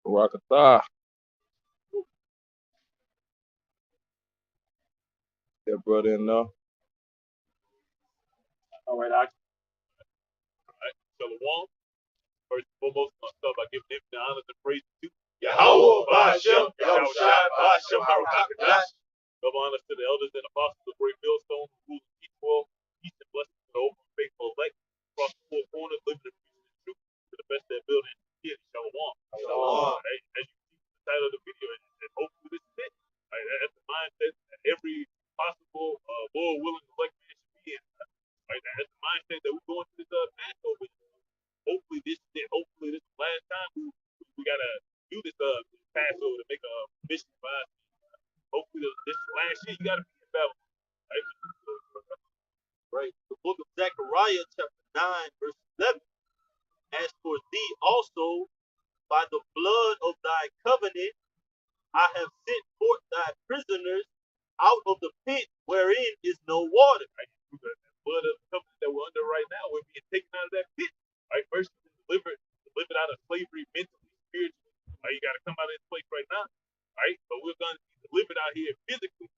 Rockatha. That brother in there. All right, I Shalom. First and foremost, I'm going to start by giving him the honor and praise to Yahweh, Ba'ashem, Yahushai, Ba'ashem, Harakakadash. Double honors to the elders and apostles of Great Millstone, who rule the east world, peace and blessings to the open faithful elect, across the four corners, living in peace and truth, to the best that building here, Shalom. Shalom. As you see the title of the video, and hopefully this is it. That's the mindset that every possible Lord willing elect man should be in. That's the mindset that we're going to this Passover. Hopefully this is it. Hopefully this is the last time we gotta do this Passover to make a mission for us. Hopefully this is the last year you gotta be in Babylon. Right. The book of Zechariah, chapter 9, verse 11. As for thee also, by the blood of thy covenant, I have sent forth thy prisoners out of the pit wherein is no water. Right. The blood of the covenant that we're under right now, we're being taken out of that pit. Right. First delivered out of slavery mentally, spiritually. You gotta come out of this place right now. Right. So we're gonna be delivered out here physically.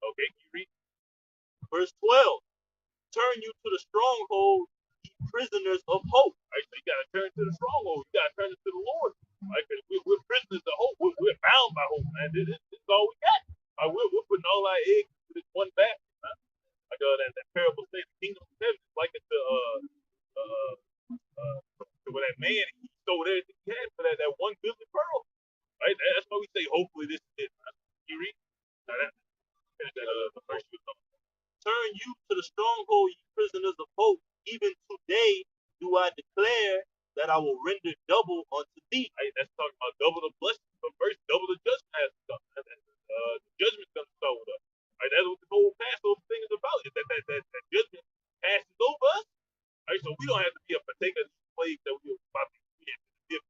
Okay, you read verse 12. Turn you to the stronghold, ye prisoners of hope. Right, so you gotta turn to the stronghold. You gotta turn to the Lord. Right, because we're prisoners of hope. We're bound by hope, man. This is all we got. We're putting all our eggs into this one basket. Man. Like that parable says, the kingdom of heaven is like to where that man he sold everything he had for that 1 billion pearl. Right, that's why we say hopefully this is it. Man. You read? The first turn you to the stronghold, ye prisoners of hope. Even today do I declare that I will render double unto thee. Right, that's talking about double the blessing. But first, double the judgment has to come. The judgment's going to start with us. Right, that's what the whole Passover thing is about. Is that judgment passes over us. Right, so we don't have to be a partaker of these plagues that we were about to be in the future.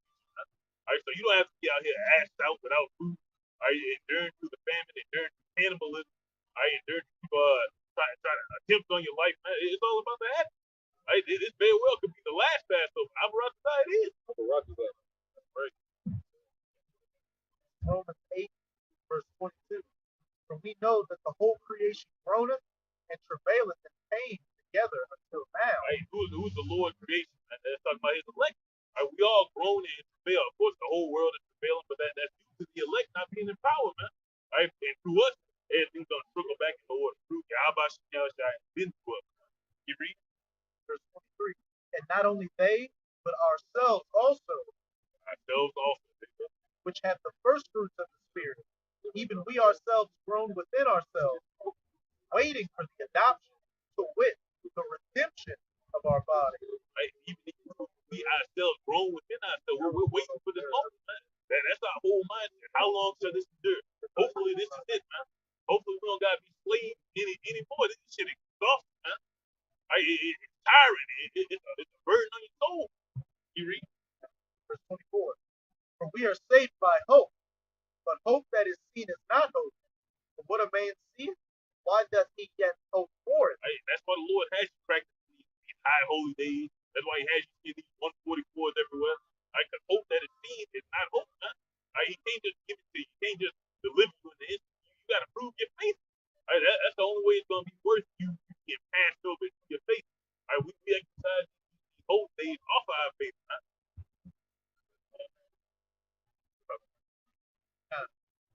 Right, so you don't have to be out here asked out without food. Right, enduring through the famine, enduring through cannibalism. Right, enduring through trying to attempt on your life, man. It's all about the happen. Right? It very well could be the last Passover. It is. Right. Romans 8, verse 22. For we know that the whole creation groaneth and travaileth in pain together until now. Right. Who's the Lord creation? That's talking about his elect. Right? We all groan and travail. Of course, the whole world is travailing, but that's due to the elect not being in power, man. Right? And through us, everything's going to trickle back in the order. Through Yahweh Shai been through us. You read? Verse 23. And not only they, but ourselves also. Which have the first fruits of the Spirit. Even we ourselves groan within ourselves, waiting for the adoption, to wit, the redemption of our body. Right? Even if we ourselves groan within ourselves, we're waiting for this moment, man. That's our whole mindset. How long shall this endure? Hopefully this is it, man. Hopefully we don't gotta be slaves anymore. This shit is exhausting, man. Right? It's tiring. It's a burden on your soul. You read? Verse 24. For we are saved by hope, but hope that is seen is not hope. For what a man seeth, why doth he yet hope for it? Right? That's why the Lord has you practice these high holy days. That's why he has you see these 144s everywhere. Right? Because hope that is seen is not hope, man. Right? He can't just give it to you. He can't just deliver you in the instant. You got to prove your faith. Right? That's the only way it's going to be worth you get passed over to your faith. Right? We exercise these hope days off of our faith. Right?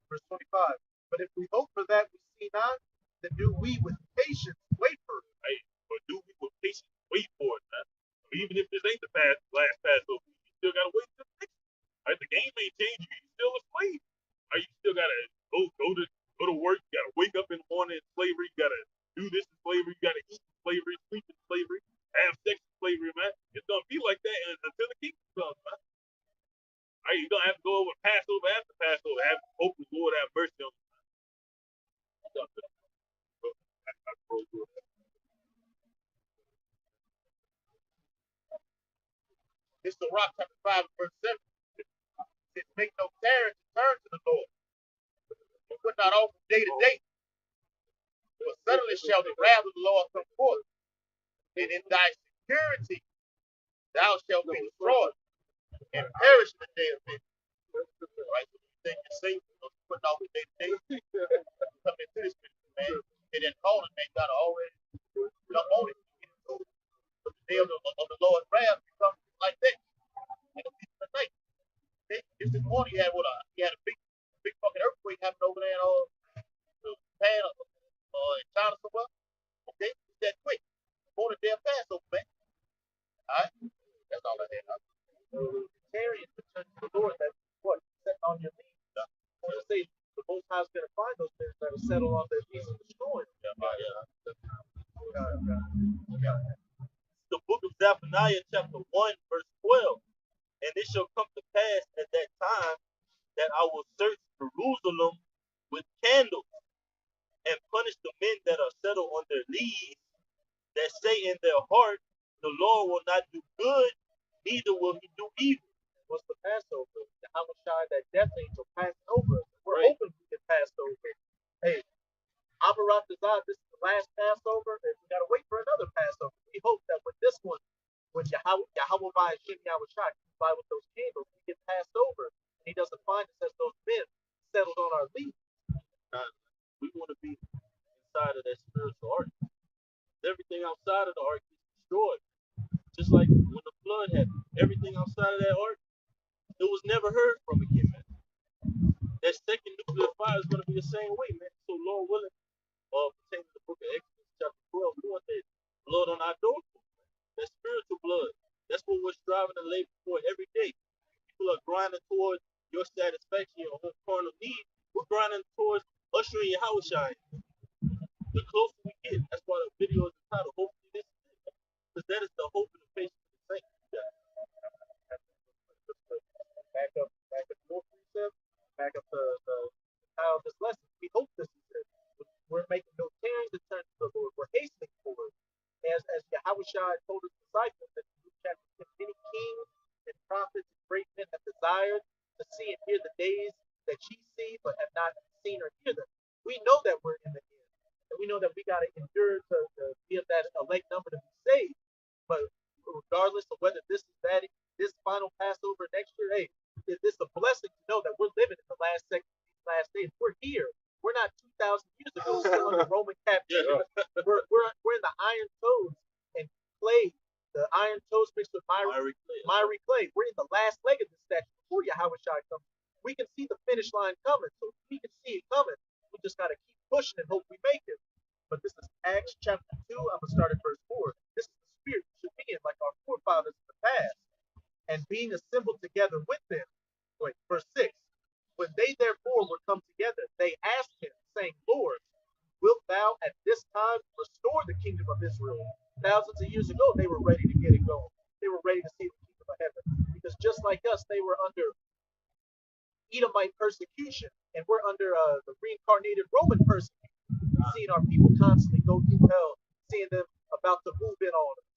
Verse 25. But if we hope for that we see not, then do we with patience wait for it. Right? But do we with patience wait for it, man? So even if this ain't the last Passover, you still gotta wait till the next. Right? The game ain't changed. You still a slave. Right? You still gotta go to work. You gotta wake up in the morning in slavery. You gotta do this in slavery. You gotta eat in slavery, sleep in slavery, have sex in slavery, man. It's gonna be like that until the kingdom comes, man. Right? You don't have to go over Passover after Passover. Hope the Lord have mercy on you. It's the Rock chapter 5, verse 7. It make no terror to turn to the Lord. You would not offer day to day, but suddenly shall the wrath of the Lord come forth, and in thy security thou shalt be destroyed and perish in the day of it. Right? So you think you're safe, putting off the day to day, come into this man, they didn't call it, man, God already come on it. So the day of the Lord's wrath becomes like that. In the middle of the night. Okay? Just this morning he had a big fucking earthquake happen over there in Japan in China somewhere. Okay? It's that quick. Morning day of Passover, man. Alright? That's all I had. Chariots return to the Lord, that's what? Set on your knees. Or to say the Most High is going to find those things that are settled on their knees and destroy them. The book of Zephaniah, chapter 1, verse 12. And it shall come to pass at that time that I will search Jerusalem with candles and punish the men that are settled on their knees, that say in their heart, the Lord will not do good, neither will he do evil. What's the Passover? The Hamashai, that death angel passed over us. We're Right. hoping we get passed over. Hey, Amarat Dazad, this is the last Passover, and we got to wait for another Passover. We hope that with this one, when Yahweh by Hashem Yahushua comes by with those candles, we get passed over. And he doesn't find us as those men settled on our lead. We want to be inside of that spiritual ark. Everything outside of the ark is destroyed. Just like when the flood happened, everything outside of that ark, it was never heard from again, man. That second nuclear fire is going to be the same way, man. So Lord willing, pertaining to the book of Exodus chapter 12, we want that blood on our doorpost, that spiritual blood. That's what we're striving to labor for every day. People are grinding towards your satisfaction, your own carnal need. We're grinding towards ushering Yahweh shine. The closer we get, that's why the video is entitled Hopefully This Is It. Because that is the hope and the faith of the saints. Back up 4 precept, back up the title of this lesson. We hope this is it. We're making no tearing to turn to the Lord. We're hastening forward. As Yahushua told his disciples in Luke chapter 10, many kings and prophets and great men have desired to see and hear the days that ye see, but have not seen or hear them. We know that we're in the end. And we know that we got to endure to be of that elect number to be saved. But regardless of whether this final Passover next year, hey, it's a blessing to know that we're living in the last seconds of these last days. We're here. We're not 2,000 years ago still under Roman captivity. We're in the iron toes and clay. The iron toes mixed with miry clay. We're in the last leg of this statue before Yahweh Shai comes. We can see the finish line coming, so we can see it coming. We just got to keep pushing and hope we make it. But this is Acts chapter 2. I'm going to start at verse 4. This is the spirit we should be in, like our forefathers in the past. And being assembled together with them. Wait, verse 6. When they therefore were come together, they asked him, saying, Lord, wilt thou at this time restore the kingdom of Israel? Thousands of years ago, they were ready to get it going. They were ready to see the kingdom of heaven. Because just like us, they were under Edomite persecution, and we're under the reincarnated Roman persecution. Seeing our people constantly go through hell, seeing them about to move in on us.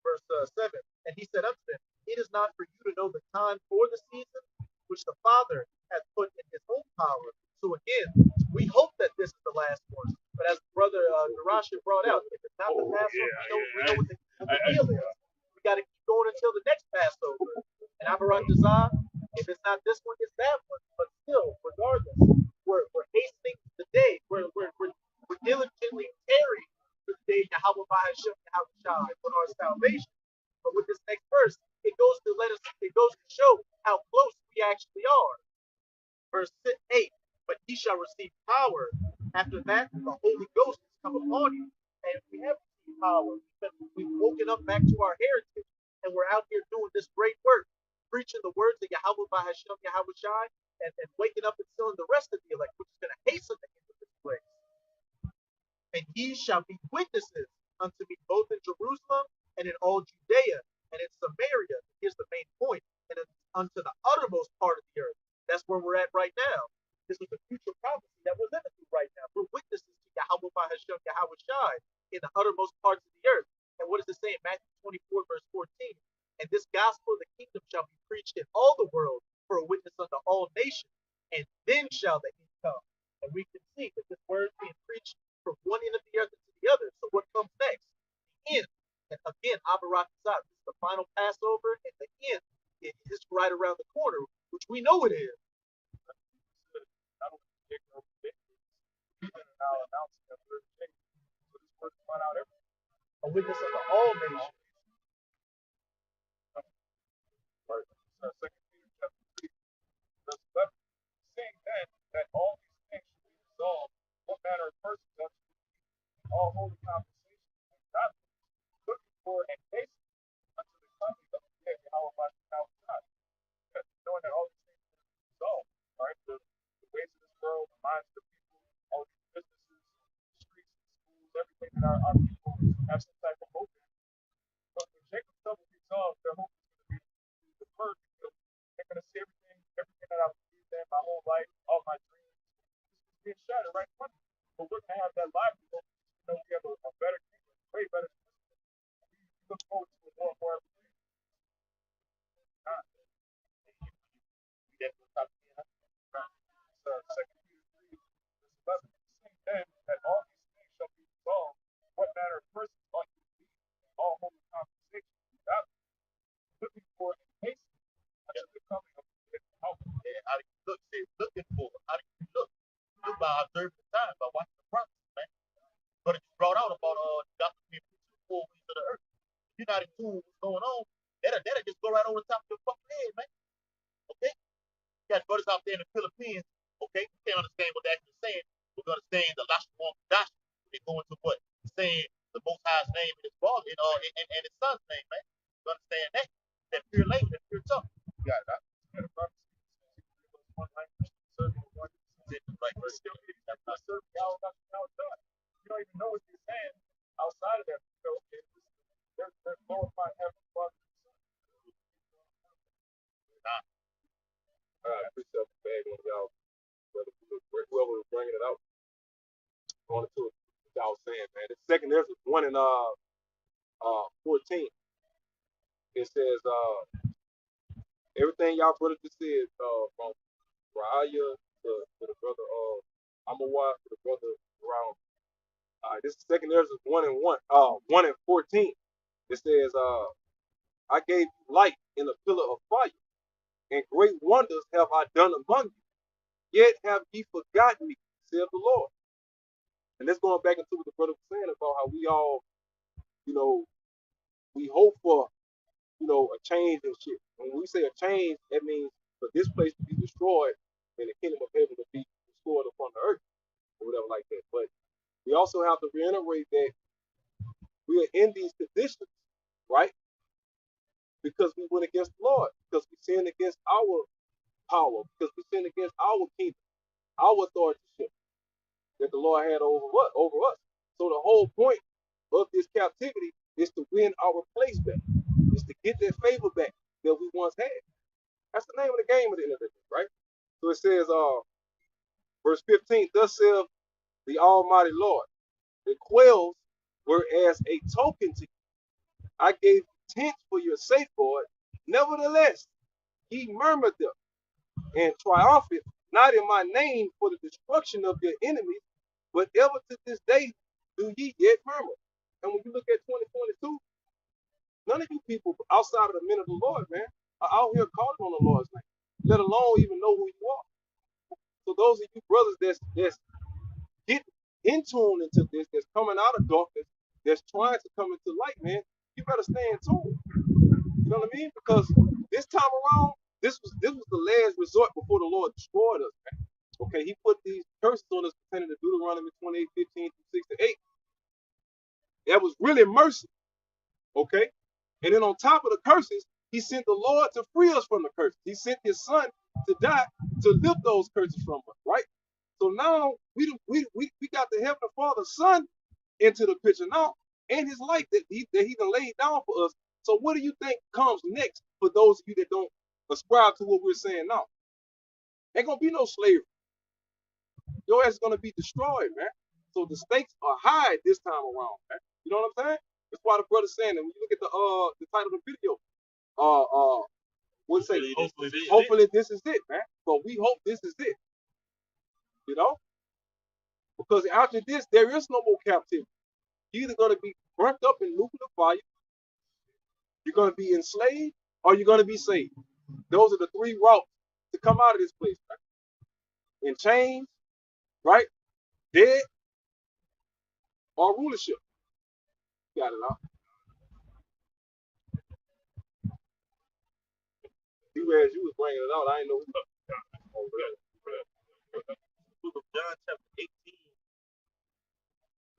Verse 7. And he said unto them, it is not for you to know the time or the season which the Father hath put in his own power. So again, we hope that this is the last one. But as brother Narasha brought out, if it's not the Passover, we know what the deal is. We got to keep going until the next Passover. And Avarat Dazah, if it's not this one, it's that one. But still, regardless, we're hastening the day. We're diligently tarrying for the day Yahweh Hashem Yahweh Shai for our salvation. But with this next verse, it goes to show how close we actually are. Verse 8, but ye shall receive power. After that, the Holy Ghost has come upon you. And we have received power. We've woken up back to our heritage. And we're out here doing this great work, preaching the words of Yahweh by Hashem Yahweh Shai, and waking up and sealing the rest of the elect, which is going to hasten the end of this place. And ye shall be witnesses unto me both in Jerusalem and in all Judea and in Samaria. Here's the main point. And unto the uttermost part of the earth. That's where we're at right now. This is the future prophecy that we're living through right now. We're witnesses to Yahweh by Hashem Yahweh Shai in the uttermost parts of the earth. And what does it say in Matthew 24, verse 14? And this gospel of the kingdom shall be preached in all the world for a witness unto all nations, and then shall the end come. And we can see that this word is being preached from one end of the earth to the other. So what comes next? The end. And again, Abarakazah, this is the final Passover, and the end is right around the corner, which we know it is. A witness unto all nations. Seeing then that all these things should be resolved, what manner of persons that all holy conversation and not looking for and hasten unto the coming of the day, how about now God? Knowing that all these things are resolved, right? The ways of this world, the minds of the people, all these businesses, the streets, the schools, everything that our people have some type of hope in. But when Jacob's trouble resolved, their hope is going to be deferred because they're going to see everything that I've believed in my whole life, all my dreams, it's being shattered right in front of me. But we're going to have that livelihood. You know, we have a better kingdom, way better system. We look forward to it more and more every day. Second Peter 3, verse 11. Seeing then that all these things shall be resolved, what manner of persons ought you to be in all holy conversation without looking for and hastening unto the coming of the day. How do you look? Say, looking for. How do you look? Look by observing the time, by watching the process, man. But it's brought out about Dr. People, 4 weeks of the earth. If you're not in tune with what's going on, that'll just go right over the top of your fucking head, man. Okay? You got brothers out there in the Philippines, okay? We can't understand what they're actually saying. We're understand the Lashwan Dash. They go into what? Saying the Most High's name and his father and his son's name, man. You understand that? That pure language, that pure tongue. You got it, huh? One language, serving one. Right, verse. Still, that's not serving God, now it's done. You don't even know what you're saying outside of that. You know, they're glorifying heaven, Father, and Son. Nah. All right, appreciate the bag on y'all. Whoever was bringing it out, going into it, what y'all was saying, man. The second, there's one in 14. It says everything y'all brother just said, from Raya to the brother Amawat to the brother around. This second, there's 1 and 14. It says I gave you light in a pillar of fire, and great wonders have I done among you. Yet have ye forgotten me, saith the Lord. And that's going back into what the brother was saying about how we all, you know, we hope for, you know, a change and shit. When we say a change, that means for this place to be destroyed and the kingdom of heaven to be restored upon the earth or whatever like that. But we also have to reiterate that we are in these conditions, right? Because we went against the Lord, because we sinned against our power, because we sinned against our kingdom, our authorship that the Lord had over what? Over us. So the whole point of this captivity is to win our place back, is to get that favor back that we once had. That's the name of the game at the end of the day, right? So it says, verse 15, thus saith the Almighty Lord, the quails were as a token to you. I gave tents for your safeguard. Nevertheless, ye murmured them and triumphant, not in my name for the destruction of your enemies, but ever to this day do ye yet murmur. And when you look at 2022, none of you people outside of the men of the Lord, man, are out here calling on the Lord's name, let alone even know who you are. So those of you brothers that's getting in tune into this, that's coming out of darkness, that's trying to come into light, man, you better stay in tune. You know what I mean? Because this time around, this was the last resort before the Lord destroyed us, man. Okay, he put these curses on us pertaining to Deuteronomy 28:15 through 6 to 8. That was really mercy. Okay? And then on top of the curses, he sent the Lord to free us from the curses. He sent his son to die to lift those curses from us, right? So now we got the Heavenly Father's Son into the picture now, and his life that he done laid down for us. So what do you think comes next for those of you that don't ascribe to what we're saying now? Ain't gonna be no slavery. Your ass is gonna be destroyed, man. So the stakes are high this time around, man. You know what I'm saying? That's why the brother's saying that when you look at the title of the video, We'll say, Hopefully this is it. hopefully this is it, man. But we hope this is it. You know? Because after this, there is no more captivity. You're either going to be burnt up in nuclear fire, you're going to be enslaved, or you're going to be saved. Those are the three routes to come out of this place, right? In chains, right? Dead, or rulership. Got it out. You as you was bringing it out, I ain't know. Book of John, chapter 18,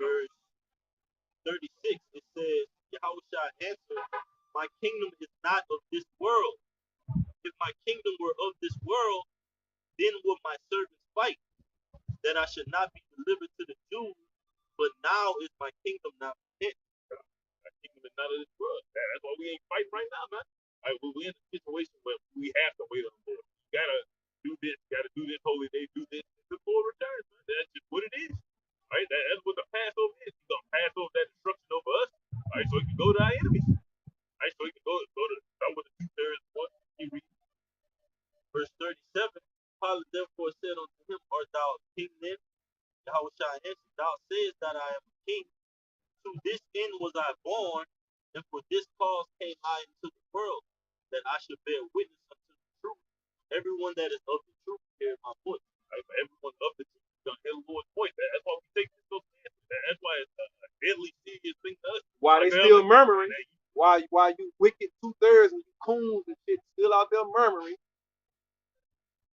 verse 36. It says, Yahushua answered, "My kingdom is not of this world. If my kingdom were of this world, then would my servants fight, that I should not be delivered to the Jews. But now is my kingdom not content." My kingdom is not of this world. That's why we ain't fighting right now, man. All right, we're in a situation where we have to wait on the Lord. You gotta do this holy day, do this. The Lord returns, man. That's just what it is. Right? That's what the Passover is. He's gonna pass over that destruction over us. All right, so he can go to our enemies. All right, so he can go to start with the 2/3 one. He reads Verse 37. Pilate therefore said unto him, "Art thou a king then?" Yahushua answered, "Thou sayest that I am a king. To this end was I born, and for this cause came I into the world, that I should bear witness unto the truth. Everyone that is of the truth hear my voice." right? For everyone of the truth is gonna hear the Lord's voice. That's why we take this so seriously. That's why it's a deadly serious thing to us. Why they still murmuring? Why you wicked 2/3 and you coons and shit still out there murmuring?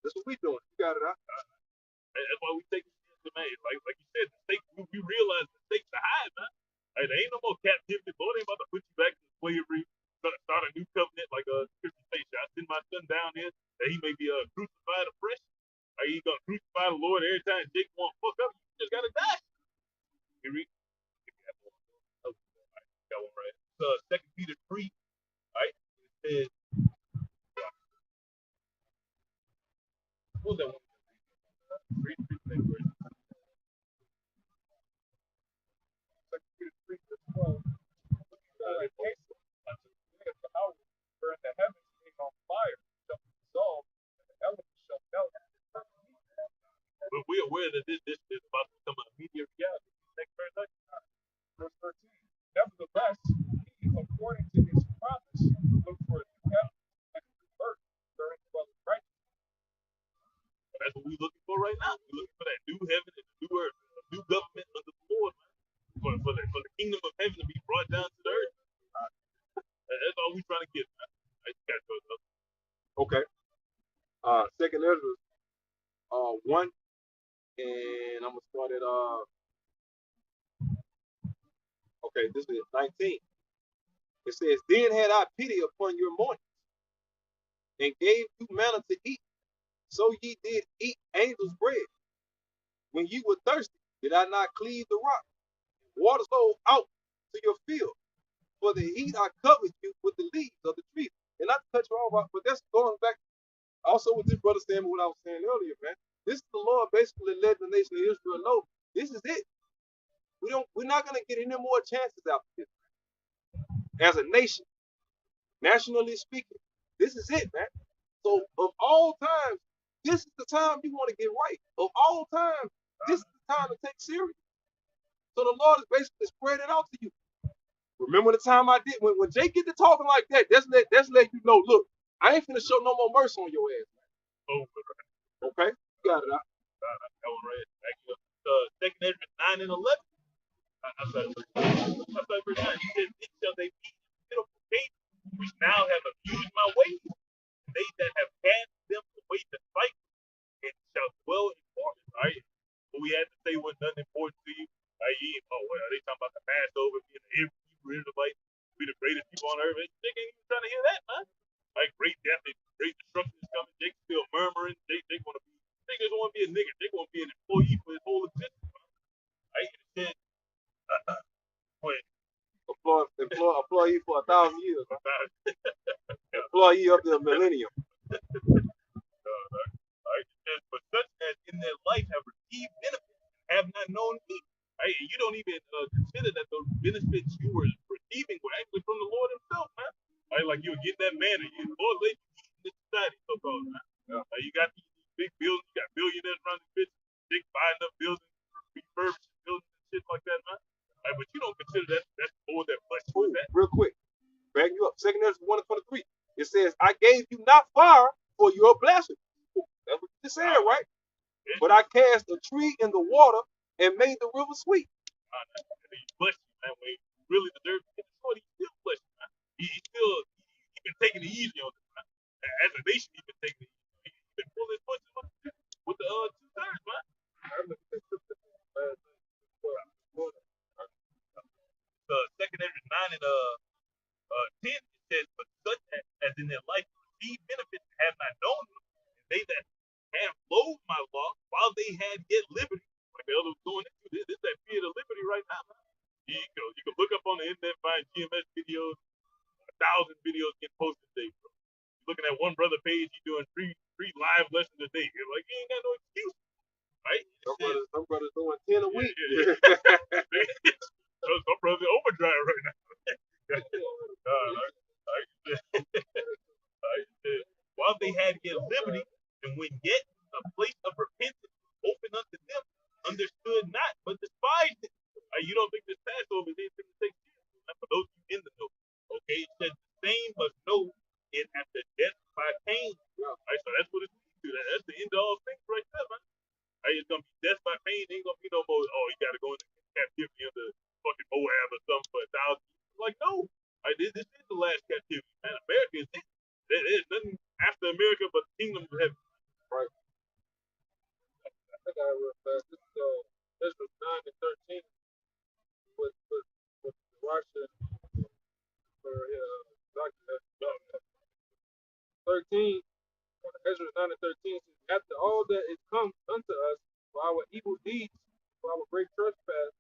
That's what we doing. You got it out. That's why we take it seriously, man. Like you said, the stakes, we realize the stakes are high, man. Like, there ain't no more captivity. Lord ain't about to put you back in slavery. Start a new covenant like Scripture says. I send my son down here that he may be crucified afresh. Are you gonna crucify the Lord every time Jake want to fuck up? You just gotta die. You read. Got one right. 2 Peter 3, right? It says, what was that one? Read that verse. 2 Peter 3, verse 12. In case wherein the heavens being on fire shall be dissolved, and the elements shall melt. But we're aware that this is about to become an immediate reality. Next verse, Verse 13. Nevertheless, he, according to his promise, look for a new heaven and a new earth, wherein dwelleth righteousness. that's what we're looking for right now. We're looking for that new heaven and a new earth, a new government under the Lord, man. For the kingdom of heaven to be brought down to the earth. That's all we're trying to get, man. Okay. Second Ezra 1, and I'm gonna start at okay, this is 19. It says, "Then had I pity upon your mourning, and gave you manna to eat, so ye did eat angels' bread. When ye were thirsty, did I not cleave the rock? Water flowed out to your field. For the heat I covered you with the leaves of the trees." And not to cut you off, but that's going back also with this brother saying what I was saying earlier, man. This is the Lord basically letting the nation of Israel know this is it. We're not gonna get any more chances after this. As a nation, nationally speaking, this is it, man. So of all times, this is the time you want to get right. Of all times, this is the time to take serious. So the Lord is basically spreading it out to you. Remember the time I did when Jake get to talking like that, that's let you know, look, I ain't finna show no more mercy on your ass, man. Okay? You got it out. That one right. Second Ezra 9 and 11. I'm sorry, verse 9. He says, "It shall they be pitiful kings, which now have abused my ways, and they that have cast them away to fight, and shall dwell in forests." All right. What we had to say was nothing important to you. Well, they talking about the Passover, being the Hebrew Israelites, be the greatest people on earth. They ain't even trying to hear that, man. Like, great death and great destruction is coming. They still murmuring. They want to be. They just want to be a nigga. They want to be an employee for his whole existence. Right? And it said, when Employee for 1,000 years. Employee of the millennium. Right? It says, "But such as in their life have received benefits, have not known me." Right? And you don't even consider that those benefits you were receiving were actually from the Lord Himself, man. Right? Like you were getting that manna. Lord, let you eat in so-called, man. You got these big buildings, you got billionaires running bitches, big buying up buildings, refurbishing buildings and shit like that, man. But you don't consider that's more that much Ooh, with that. real quick, back you up. 2 Ezra 1:23. It says, "I gave you not fire for your blasphemy." That's what you said, right? But I cast a tree in the water and made the river sweet. He blessed you, man. When he really deserves to get destroyed, he still blessed you, man. He been taking it easy on us, man. As a nation, he been taking it easy. He been pulling his punches with the 2/3, man. Second Ezra 9 and 10, it says, "But such as in their life receive benefits have not known them, and they that have loathed my law while they had yet liberty." Like the other was going into this that fear of liberty right now, man. You can look up on the internet, find GMS videos, 1,000 videos get posted a day, bro. You're looking at one brother page, he's doing three live lessons a day. You're like, you ain't got no excuse, right? Some brothers doing 10 a week. Some brothers overdrive right now. While they had yet liberty, and when yet a place of repentance open unto them, understood not, but despised it. You don't think this Passover is anything to take seriously? For those of you in the know, okay, it said the same must know it after death by pain. So that's what it leads to. That's the end of all things right there, man. It's gonna be death by pain. Ain't gonna be no more. Oh, you gotta go into captivity under fucking Moab or something for 1,000. Like no, this is the last captivity, man. America is it. There's nothing after America but the kingdom of heaven. Right. I got it real fast. This was 9 and 13 with Russia or Dr. 13. Ezra 9 and 13 says, "After all that is come unto us for our evil deeds, for our great trespass,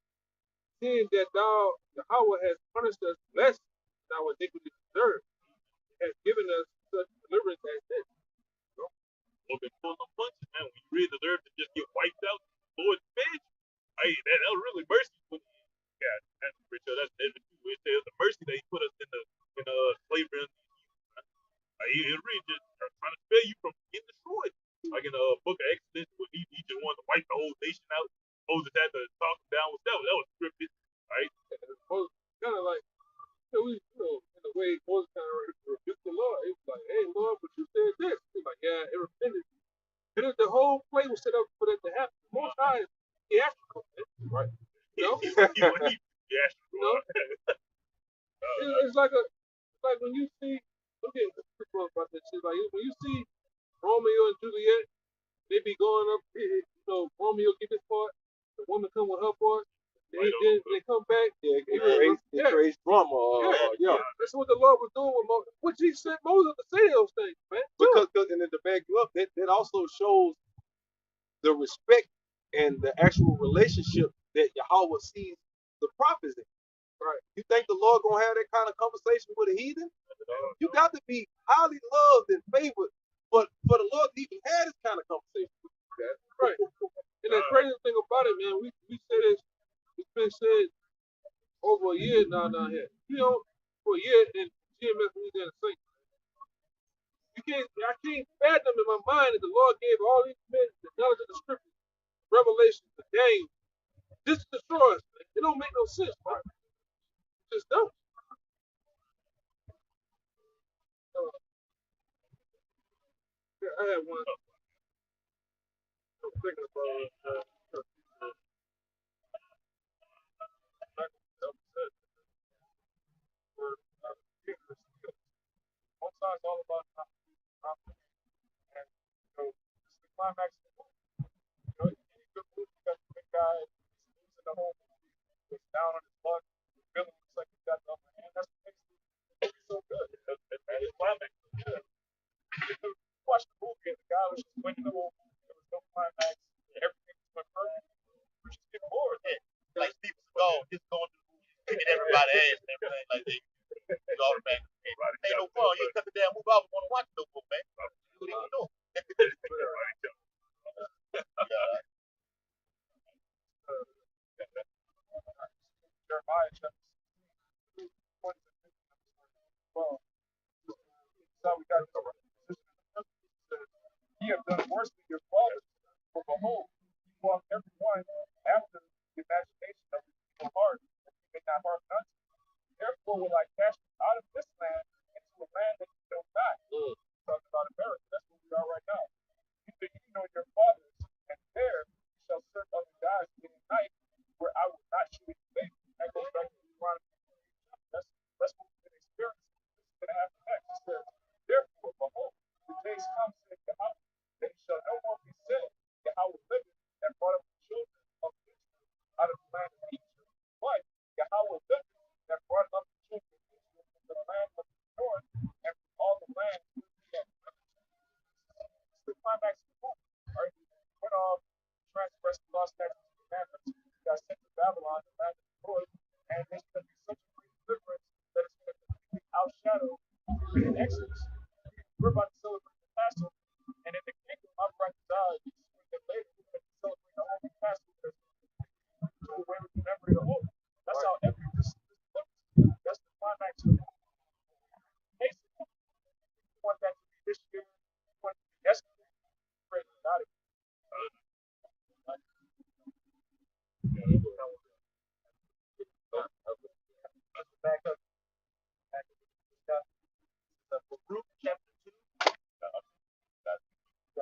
seeing that thou, Yahweh, has punished us less than our iniquity deserved, has given us such deliverance as this." Look at pull some punches, man. When you really deserve to just get wiped out, Lord's bench. That was really mercy. Yeah, that's pretty sure that's David too. It says the mercy that he put us in the slavery. It really just trying to spare you from getting destroyed. Like in the book of Exodus, when he just wanted to wipe the whole nation out. Moses had to talk him down with that. That was scripted, right? Kind of like, in a way, Moses kind of rebuked the Lord. He was like, "Hey, Lord, but you said this." He's like, "Yeah, it repented." And the whole play was set up for that to happen. Most times, he theatrical, right? You know? It's like when you see, look at about that shit. Like when you see Romeo and Juliet, they be going up, Romeo get this part, the woman come with her part, then they come back. Yeah, it creates drama. That's what the Lord was doing with Moses. Which he sent Moses to say those things, man. Because and then to back you up, that also shows the respect and the actual relationship that Yahweh sees the prophets in. Right. You think the Lord gonna have that kind of conversation with a heathen? You got to be highly loved and favored, but for the Lord to even have this kind of conversation with you. That's right. And the crazy thing about it, man, we say this, it's been said over a year now down here. For a year in GMS Louisiana Saints. I can't fathom in my mind that the Lord gave all these men the knowledge of the scriptures, revelation, the game, just to destroy us. Man. It don't make no sense, right? It just don't. I had one. I was thinking about both sides all about and it's the climax of the movie. Any good movie, you got the big guy, he's losing the whole movie, he's down on his luck, the villain looks like he's got the upper hand. That's what makes the movie so good. That's the climax. Yeah. You watch the movie and the guy was just winning the whole movie. There was no climax. Everything was went perfect. You just get bored. Yeah. Like Steven Seagal, just going to the movie, kicking everybody ass and everything like that. All the man. Ain't no fun. You cut the damn movie off and want to watch no more, man. What are you doing? Jeremiah chapter 16, 20 to 50. Well, so we got the position in the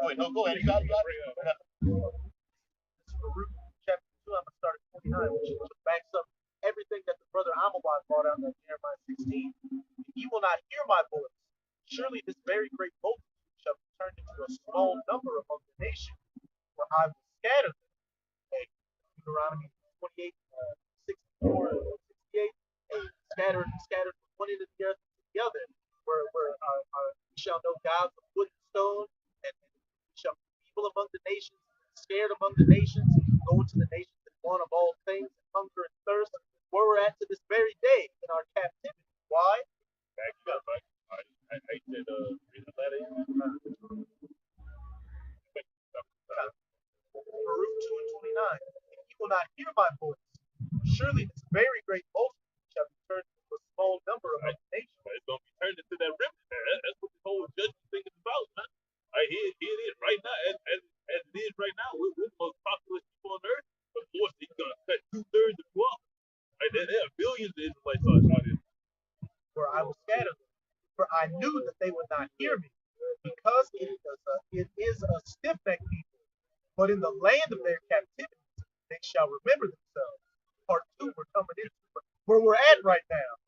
point. No, go ahead. You got it. This is Baruch chapter 2. I'm going to start at 29, which backs up everything that the brother Amawad brought out in Jeremiah 16. He will not hear my voice. Surely this very great multitude shall be turned into a small number among the nations, for I will scatter them. And Deuteronomy 28, 64, 68, scattered from one end of the earth to the other, where we shall know gods of wood and stone, and we shall be evil among the nations, scared among the nations, go into the nations and want of all things, and hunger and thirst, where we're at to this very day in our captivity. Why? Back it up, right? I said, read the letter. Baruch 2 and 29. And he will not hear my voice. Surely this very great multitude shall be turned into a small number of the nations. It's going to be turned into that remnant. That's what this whole judgment thing is about, man. Right here it is right now. As it is right now, we're the most populous people on earth. But of course, he's going to cut 2/3 of you off. Right? There are billions of Israelites out here. Where I will scatter them. For I knew that they would not hear me, because it is a stiff-necked people. But in the land of their captivity, they shall remember themselves. Part 2, we're coming into where we're at right now.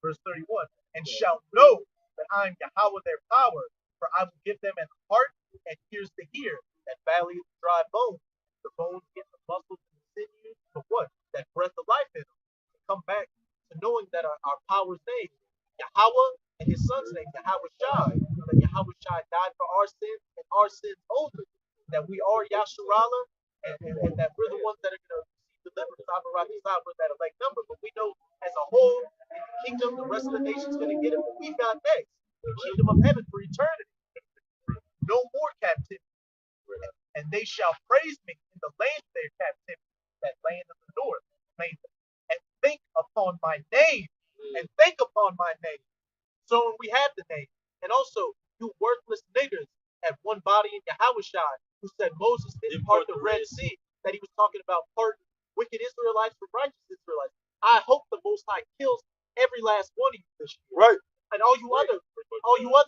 Verse 31. And shall know that I am Yahweh their power, for I will give them an heart and ears to hear, and valley of dry bones. The bones get the muscles and the sinews, but what? That breath of life in them. Come back to knowing that our power's name, Yahweh, and his son's name, Yahweh Shai. That Yahweh Shai died for our sins and our sins only. That we are Yasharala, and that we're the ones that are going to receive deliverance. We're that elect number, but we know as a whole, in the kingdom, the rest of the nation's going to get it. But we got next, the kingdom of heaven for eternity. No more captivity. And they shall praise me in the land of their captivity, that land of the north, and think upon my name, and think upon my name. So when we have the name, and also you worthless niggers have one body in Yahushua, who said Moses didn't part the Red Sea, that he was talking about part wicked Israelites from righteous Israelites. I hope the Most High kills every last one of you this year. Right. And all you other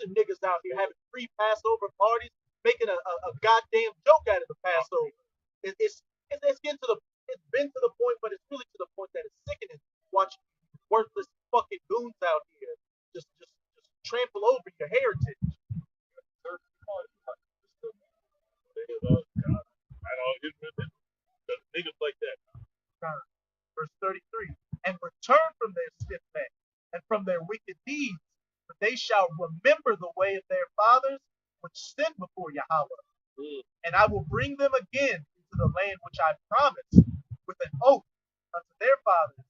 niggas out here having free Passover parties, making a goddamn joke out of the Passover. It's been to the point, but it's really to the point that it's sickening watching worthless fucking goons out here just trample over your heritage. Niggas like that. Verse 33. And return from their stiff neck and from their wicked deeds, for they shall remember the way of their fathers, which sinned before Yahweh. And I will bring them again into the land which I promised with an oath unto their fathers,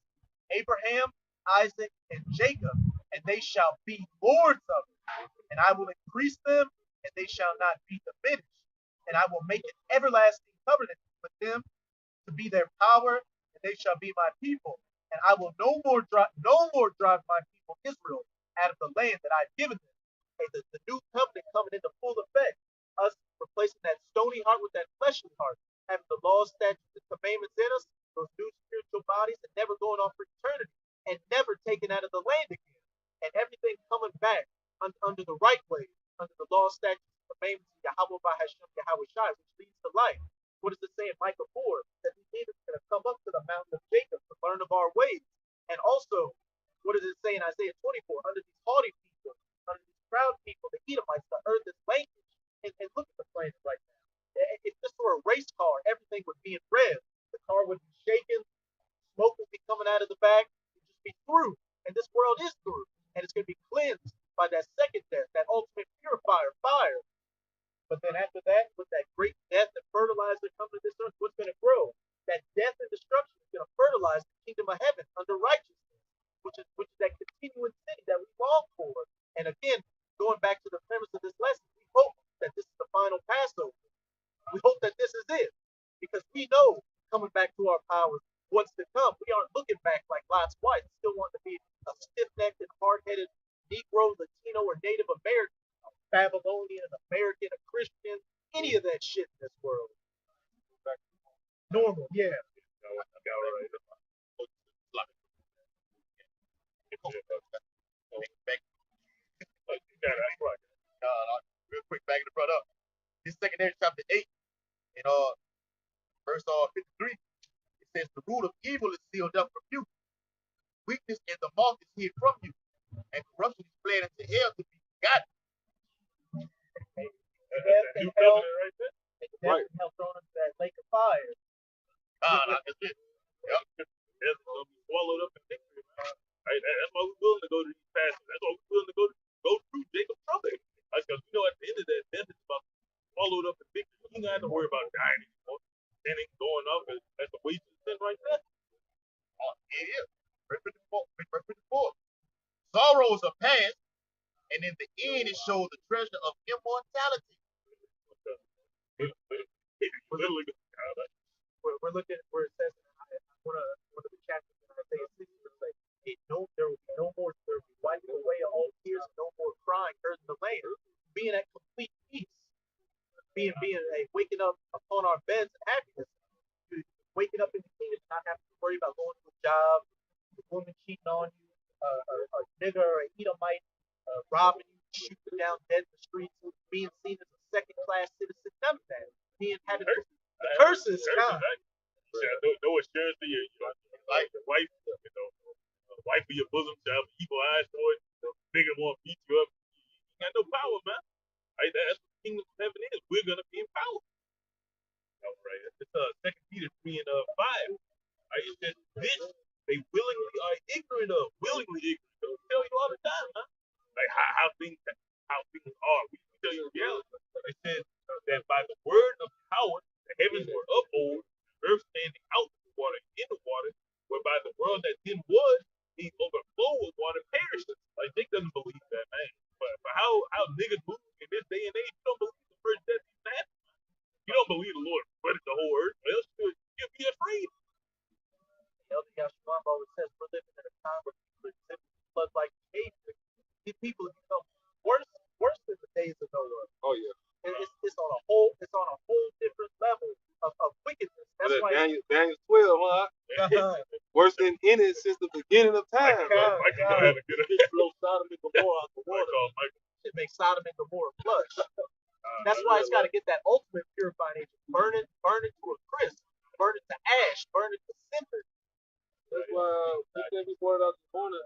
Abraham, Isaac, and Jacob, and they shall be lords of it. And I will increase them, and they shall not be diminished. And I will make an everlasting covenant with them to be their power, and they shall be my people. And I will no more drive my people Israel out of the land that I've given them. Okay, the new covenant coming into full effect. Us replacing that stony heart with that fleshly heart, having the laws, statutes, and commandments in us, those new spiritual bodies, and never going off for eternity, and never taken out of the land again, and everything coming back under the right way, under the law, statutes, and commandments of Yahweh by Hashem, Yahweh Shai, which leads to life. What does it say in Micah 4? That these leaders are going to come up to the mountain of Jacob to learn of our ways. And also, what does it say in Isaiah 24? Under these haughty people, under these proud people, the Edomites, the earth is language. And look at the planet right now. If this were a race car, everything would be in red. The car would be shaking, smoke would be coming out of the back, it would just be through. And this world is through. And it's going to be cleansed by that second death, that ultimate purifier, fire. But then after that, with that great death and fertilizer coming to this earth, what's going to grow? That death and destruction is going to fertilize the kingdom of heaven under righteousness, which is that continuing city that we long for. And again, going back to the premise of this lesson, we hope that this is the final Passover. We hope that this is it, because we know coming back to our powers what's to come. We aren't looking back like Lot's wife, still wanting to be a stiff-necked and hard-headed Negro, Latino, or Native American, a Babylonian, American, a Christian, any of that shit in this world. Normal, yeah. 2 chapter 8, and verse 53, it says, "The rule of evil is sealed up from you. Weakness and the moth is hid from you, and corruption is fled into hell to be forgotten." Death and hell, right. Hell thrown into that lake of fire. That's it. Yep. Death is gonna be swallowed up in victory, man. Right? That's why we're willing to go to these passages. That's why we're willing to go through Jacob's trouble. Because we know at the end of that, death is about to be swallowed up in victory. You don't have to worry about dying anymore. Sinning, going up, that's a waste of sin right there. Yeah. Verse 54. Sorrows are past, and in the end it shows the treasure of immortality. We're looking where it says one of the chapters in Isaiah 60 like, there will be no more, there will be wiping away all tears, no more crying, heard in the land, being at complete peace, being waking up upon our beds in happiness, waking up in the kingdom, not having to worry about going to a job, a woman cheating on you, a nigger or an Edomite robbing you, shooting you down dead in the streets, being seen as a second-class citizen, none of that. Being having the curses, God. No assurance to your like wife, wife of your bosom child, evil eyes for it. Nigga want to beat you up. You got no power, man. Right? That's what the kingdom of heaven is. We're gonna be empowered. All right. It's 2 Peter 3 and 5. Right? It says this they willingly are ignorant of. Willingly ignorant. So we tell you all the time, man. Like how things are. We tell you the reality. It says that by the word of power, the heavens were uphold, the earth standing out of the water in the water, whereby the world that then was, the overflow of water perishes. Like Nick doesn't believe that, man. But how niggas move in this day and age, you don't believe the first death even happened. You don't believe the Lord flooded the whole earth, or else you'd be afraid. Elder Yashua always says we're living in a time where people exhibit flood-like behavior. These people have become worse than the days of Noah. Oh yeah. It's on a whole different level of wickedness. That's why Daniel 12, huh? Worse than any since the beginning of time. Just blow Sodom and Gomorrah out the water. It makes Sodom and Gomorrah flush. That's why it's got to get that ultimate purifying agent. Burn it to a crisp. Burn it to ash. Burn it to cinder. That's why we think we brought it out this morning.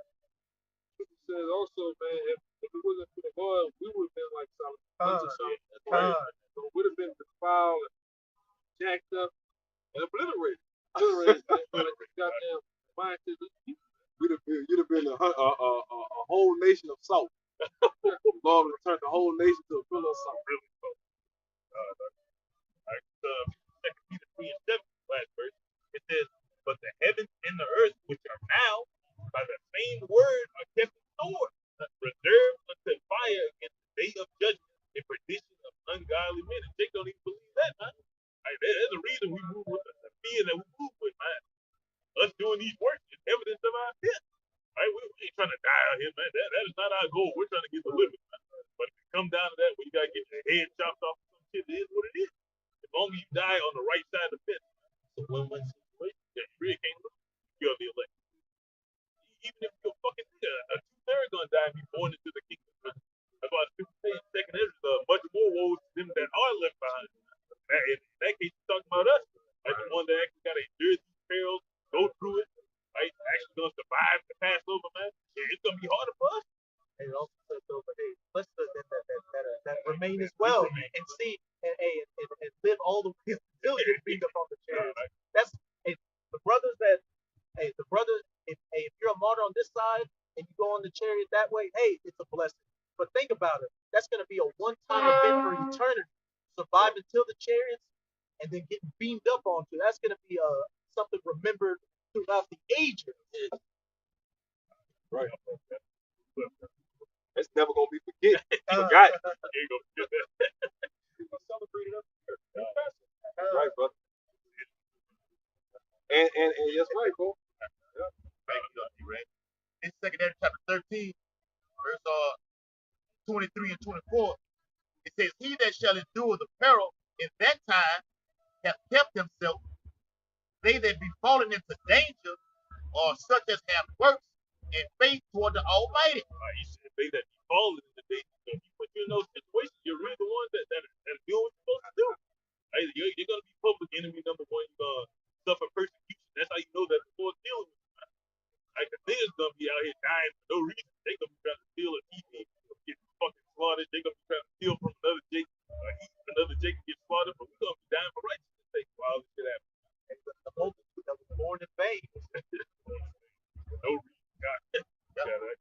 It says also, man, if it wasn't for the Lord, we would have been like some bunch of something. So it would have been defiled and jacked up and obliterated. Goddamn mindset. You'd have been a whole nation of salt. Lord would have turned the whole nation to a pillow of salt. Really so. Like 2 Peter 3 and 7, last verse, it says, "But the heavens and the earth, which are now, by the same word, are kept in store, reserved unto fire against the day of judgment and perdition of ungodly men." And Jake don't even believe that, man. Like, there's a reason we move with the fear that we move with, man. Us doing these works is evidence of our sin. Right? We ain't trying to die out here, man. That is not our goal. We're trying to get delivered, man. But if it comes down to that, where you gotta get your head chopped off or some shit, it is what it is. As long as you die on the right side of the fence, it's a win-win situation. Yeah, you really can't lose. You're the elect. Even if you're fucking nigga, a two-thirds gonna die and be born into the kingdom, man. That's why people say in second Ezra, much more woes to them that are left behind. In that case, you're talking about us. Like the one that actually got to endure these perils, go through it, right? Actually gonna survive the Passover, man. Yeah, it's gonna be harder for us. And it also says over hey, let's that remain as well and see and live all the way until your feet up on the chairs. Right. That's the brothers that if you're a martyr on this side and you go on the chariot that way, hey, it's a blessing. But think about it. That's gonna be a one-time event for eternity. Survive until the chariots and then getting beamed up onto. That's gonna be something remembered throughout the ages. Right. It's never gonna be forgotten. Forgot. You ain't gonna forget that. People celebrate it up here. Right, brother. And that's right, bro. Yeah. Thank you, right? In 2 Ezra chapter 13, verse 23 and 24, it says, "He that shall endure the peril in that time hath kept himself. They that be fallen into danger are such as have works and faith toward the Almighty." You said they that be fallen in the danger. So if you put you in those situations, you're really the ones that are doing what you're supposed to do. slaughtered. Jacob be trying to steal from another Jacob. Eat from another Jacob gets slaughtered, but we're gonna be dying for righteousness' sake. While this shit happens. And the multitude that was born in vain. No reason. God.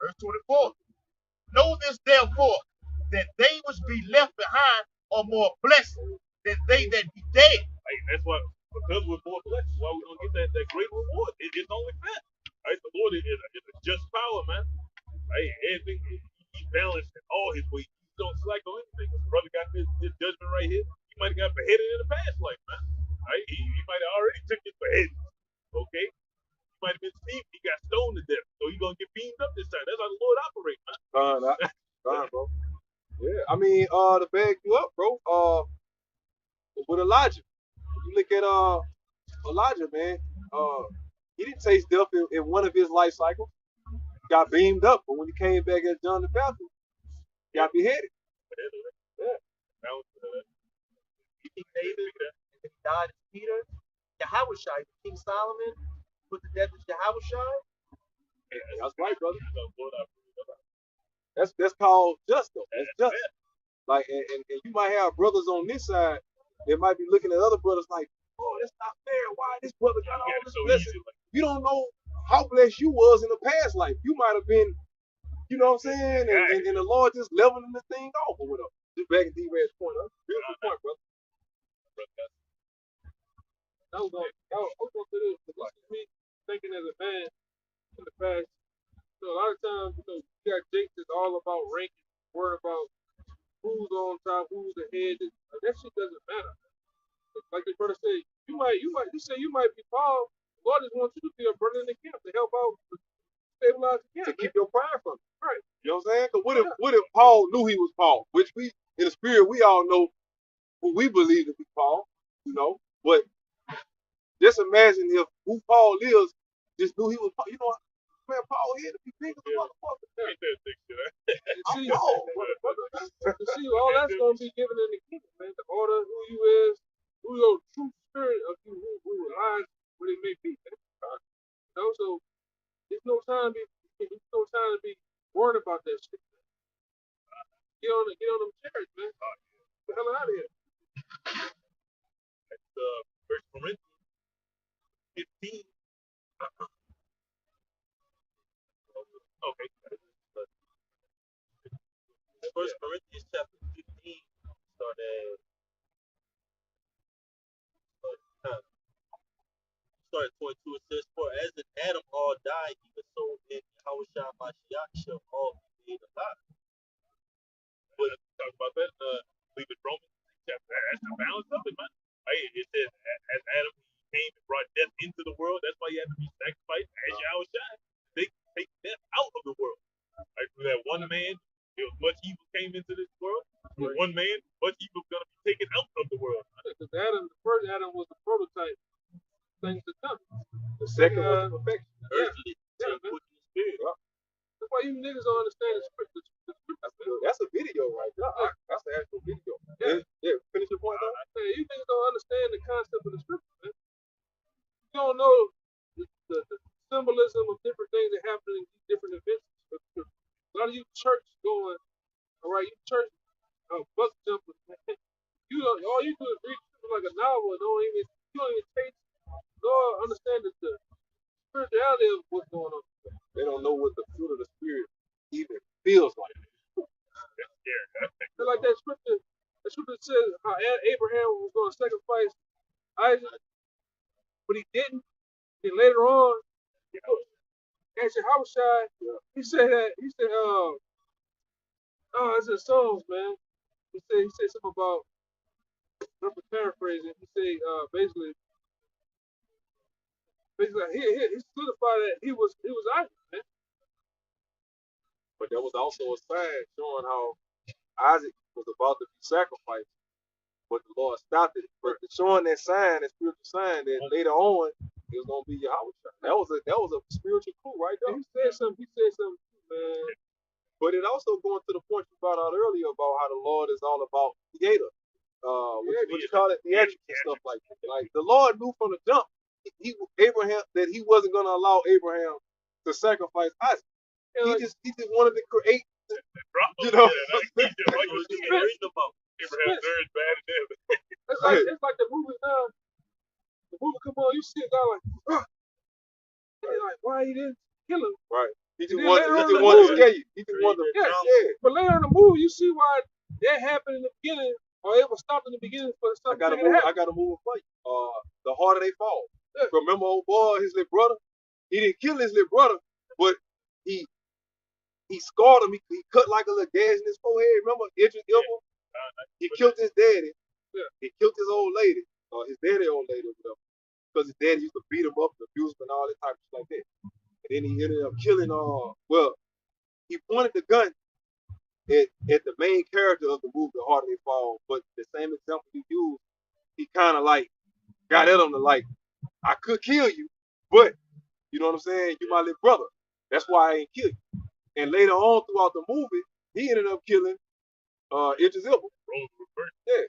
Verse 24. Know this therefore, that they which be left behind are more blessed than they that be dead. Hey, that's why, because we're more blessed, why we're gonna get that great reward. It's only fair. Right? The Lord is a just power, man. Hey, everything he's balanced in all his ways. He don't slack on anything. His brother got this judgment right here. He might have got beheaded in the past life, man. Right? He might have already took his beheading. Okay? He might have been Steve. He got stoned to death. So he's gonna get beamed up this time. That's how the Lord operates, man. Fine, bro. Yeah, I mean, to bag you up, bro. With Elijah, you look at Elijah, man. He didn't taste death in one of his life cycles. He got beamed up, but when he came back as John the Baptist, he got beheaded. Yeah. King David, and then he died as Peter. Yahushua, King Solomon, put to death as Yahushua. That's right, brother. That's called just though. That's just. Like, and you might have brothers on this side that might be looking at other brothers like, oh, that's not fair. Why this brother got all this blessing? You don't know how blessed you was in the past life. You might have been, you know what I'm saying? And the Lord just leveling the thing off or whatever. Just back at D-Red's point. Beautiful point, brother. I was going to this. This is me thinking as a man in the past. So a lot of times, you got Jake that's all about ranking, worried about who's on top, who's ahead. That shit doesn't matter. Like the brother said, you say you might be Paul. God just wants you to be a brother in the camp to help out stabilize the camp. To keep your pride from it. Right. You know what I'm saying? Because what if Paul knew he was Paul? Which we, in the spirit, we all know who we believe to be Paul, you know? But just imagine if who Paul is just knew he was Paul. You know, man, Paul here to be big as a motherfucker. See, all that's going to be given in the kingdom, man. The order, who you is, who your true spirit of you, who aligns what it may be, man. You know, so there's no time to be worried about that shit, man. Get on them chairs, man. Get the hell out of here. That's 1 Corinthians 15. Okay. 1 Corinthians chapter 15, start at 22. It says, "For as in Adam all die, even so in Yahushua Mashiach shall all be made alive." We'll talk about that. Leave it Romans chapter. That's the balance of it, man. It says, as Adam came and brought death into the world, that's why he had to be sacrificed as Yahushua. They take death out of the world. Right? Through that one man, much evil came into this world. Through one man, much evil is going to be taken out of the world. Because the first Adam was the prototype. Things to come. The second was the perfection. Earthly, Yeah, take with the spirit. That's why you niggas don't understand the scripture. That's a video right there. That's the actual video. Yeah. Finish your point, though. You niggas don't understand the concept of the scripture, man. You don't know the symbolism of different things that happen in these different events. A lot of you church going, all right, you church bus jumpers, man. All you do is read like a novel. You don't even taste nor understand the spirituality of what's going on. They don't know what the fruit of the spirit even feels like. It's like that scripture says how Abraham was going to sacrifice Isaac, but he didn't. And later on, actually, Yahushua, he said, it's in Psalms, man. He said something about, I'm paraphrasing. He said basically he solidified that he was Isaac, man. But there was also a sign showing how Isaac was about to be sacrificed, but the Lord stopped it. But showing that sign, that spiritual sign, that later on it was gonna be Yahweh. That was a spiritual clue right there. He said something, man. But it also going to the point you brought out earlier about how the Lord is all about theater. What you call it? Theatrics and stuff like that. Like the Lord knew from the jump that he wasn't gonna allow Abraham to sacrifice Isaac. He just wanted to create, you know. Read them out. Abraham's third bad at them. It's like the movie now. The movie come on, you see a guy like, and they're like, why he didn't kill him? Right. He just And then wanted later on in the to movie- scare you. He just wanted to, Yeah. But later in the movie, you see why that happened in the beginning, or it was stopped in the beginning for I something got a to move. happen. I got a move for you. The harder they fall. Yeah. Remember, old boy, his little brother. He didn't kill his little brother, but he scarred him. He cut like a little gash in his forehead. Remember, Idris Elba? He killed his daddy. Yeah. He killed his old lady, or his daddy old lady, or whatever, because his daddy used to beat him up, and abuse him, and all that type of shit like that. And then he ended up killing. Well, he pointed the gun at the main character of the movie, The Harder They Fall. But the same example he used, he kind of like got at him to like, I could kill you, but you know what I'm saying? You my little brother. That's why I ain't kill you. And later on throughout the movie, he ended up killing Idris Elba. Yeah.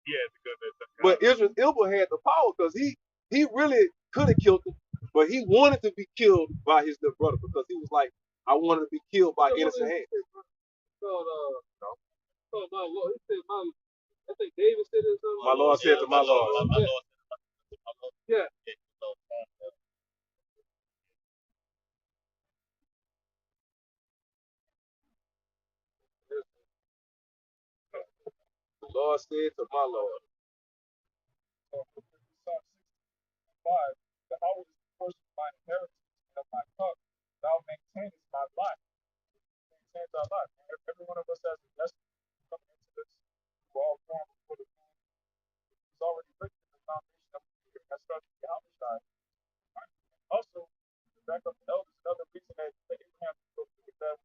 He had the gun that But Idris Elba had the power because he really could have killed him, but he wanted to be killed by his little brother because he was like, I wanted to be killed by innocent hands. Called my Lord. He said I think David said it or something. My Lord said to my Lord. Yeah. The Lord said to my Lord. Psalm 65, the hour is the portion of my inheritance and of my cup. Thou maintainest my life. Maintains our life. Every one of us has a destiny coming into this. We're all born before the moon. It's already written in the foundation of the year. That starts with the outside. Right? Also, to back up the elders, another reason that Abraham was with that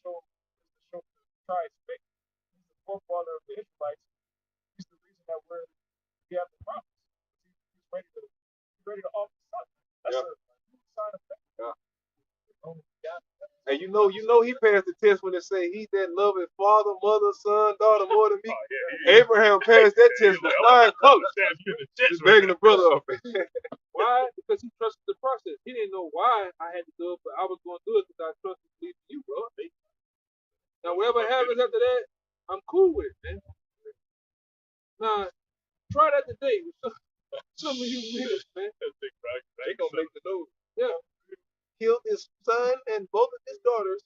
was to try his faith. He's the forefather of the Israelites. He's the reason that we have the promise. He's ready to offer something. That's a huge sign of faith. Yeah. Oh, God. And you know he passed the test when they say he that loveth father, mother, son, daughter more than me. Abraham passed that test with flying colors. Just begging the brother up. Why? Because he trusted the process. He didn't know why I had to do it, but I was going to do it because I trusted to believe in you, bro. Now, whatever happens after that, I'm cool with it, man. Now, try that today with some of you niggas, man. They gonna make the news. Yeah. Killed his son and both of his daughters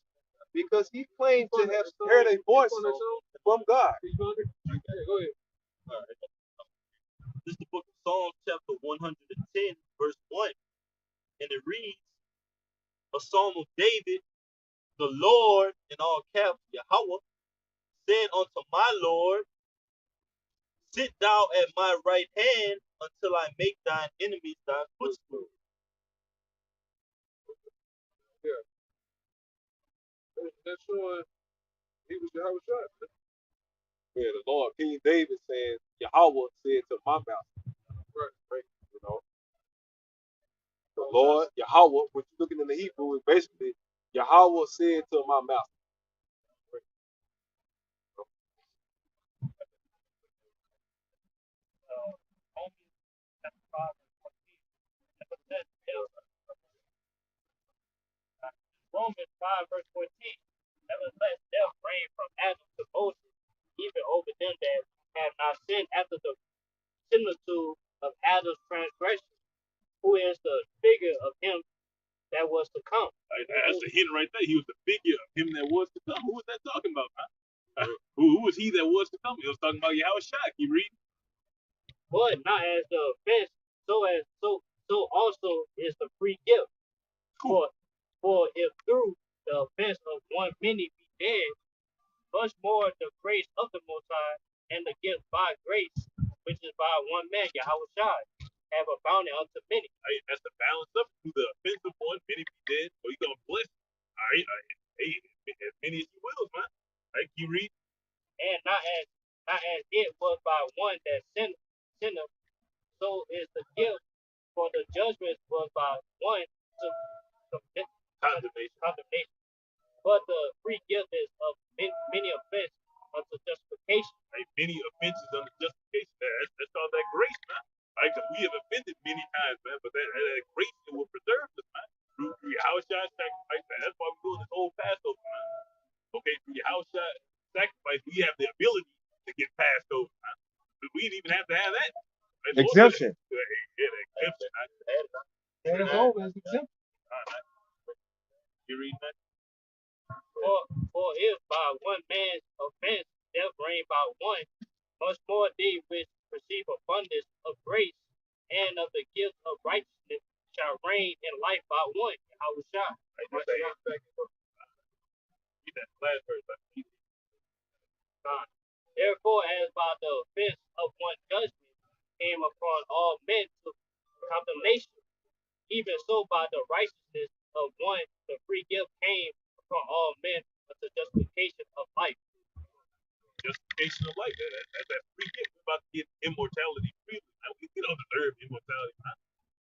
because he claimed to have heard a voice from God. Go ahead. All right. This is the book of Psalms, chapter 110, verse 1. And it reads, a psalm of David, the Lord, in all caps, Yahweh, saying unto my Lord, sit thou at my right hand until I make thine enemies thy footstool. Yeah. That's showing he was Yahweh shot. Yeah, the Lord, King David said, Yahweh said to my mouth. Right. You know. The Lord, Yahweh, which you're looking in the Hebrew, is basically Yahweh said to my mouth. Romans 5, verse 14. Nevertheless, death reigned from Adam to Moses, even over them that have not sinned after the similitude of Adam's transgression, who is the figure of him that was to come. That's a hint right there. He was the figure of him that was to come. Who was that talking about, man? Who was he that was to come? He was talking about Yahweh Shai. Keep reading. But not as the offense, so also is the free gift. For if through the offense of one many be dead, much more the grace of the Most High and the gift by grace, which is by one man, Yahweh Shai, have abounded unto many. Right, that's the balance of it. Through the offense of one, many be dead. So he's gonna bless. All right, as many as he wills, man. All right, keep reading. And not as it was by one that sinned, so is the gift for the judgment was by one to condemnation. But the free gift is of many offense unto justification. Right, many offenses unto justification. That's all that grace, man. Right, because we have offended many times, man. But that grace it will preserve us, man. Through Yahweh Shai's sacrifice, man. That's why we're doing this whole Passover, man. Okay, through Yahweh Shai's sacrifice, we have the ability get passed over. We didn't even have to have that. Exemption. Yeah, the exemption. And it's over as exempt. You reading that? For if by one man's offense death reigned by one, much more they which receive abundance of grace and of the gift of righteousness shall reign in life by one. I will shout. Read that last verse. Therefore, as by the offense of one judgment came upon all men to condemnation, even so by the righteousness of one the free gift came upon all men unto justification of life. Justification of life. That's free gift. We're about to get immortality freely. We don't deserve immortality,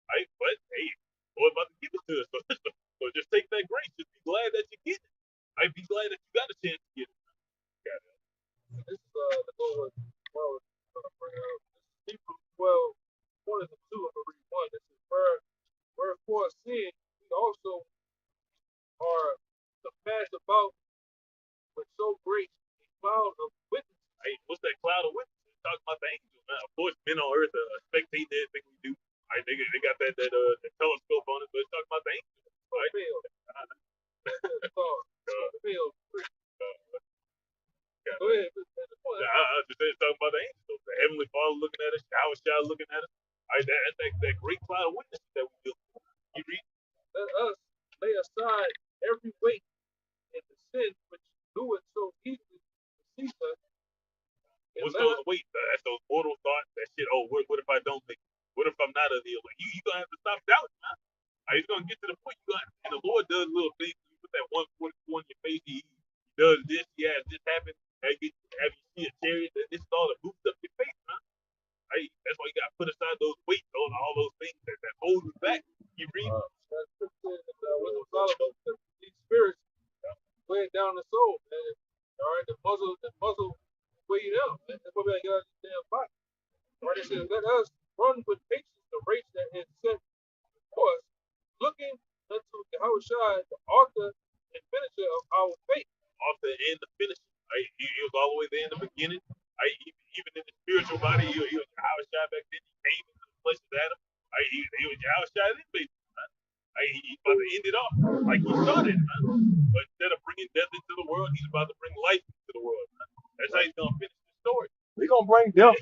right? But hey, Lord's about to give it to us. So just take that grace. Just be glad that you get it. Right? Be glad that you got a chance to get it. This is the Lord was going to bring out. This is Hebrews 12, 1 and 2 of the read 1. This is wherefore sin, we also are compassed about with so great a cloud of witnesses. Hey, what's that cloud of witnesses? Talking about the angels, man. Of course, men on earth are spectating everything we do. Right? They got that telescope on it, but it's talking about the angels. Right? Go ahead. I just said talking about the angels. The heavenly Father looking at us, Yahweh looking at us. All right, that's that great cloud of witnesses that we do. You read? Let us lay aside every weight and the sin which doeth so easily deceive us. What's those weights? That's those mortal thoughts. That shit. Oh, what if I don't make it? What if I'm not of the elect? You gonna have to stop doubting, man. Right, it's gonna get to the point and the Lord does little things. You put that 144 in your face. He does this. He has this happen. Have you see a chariot? This is all that moves up your face, man. Right? That's why you gotta put aside those weights, all those things that hold you back. You read. These spirits weighing down the soul, man. All right, the muzzle weigh you down. That's what we got this damn body. All right, it says, let us run with patience the race that is set before us, looking unto Yahushua, the author and finisher of our faith. Author and the finisher. Right? He was all the way there in the beginning. Right? Even in the spiritual body, he was Yahushua back then. He came into the flesh of Adam. Right? He was Yahushua then, baby. Right? He's about to end it off like he started, man. But instead of bringing death into the world, he's about to bring life into the world, man. That's how he's going to finish the story. We're going to bring death.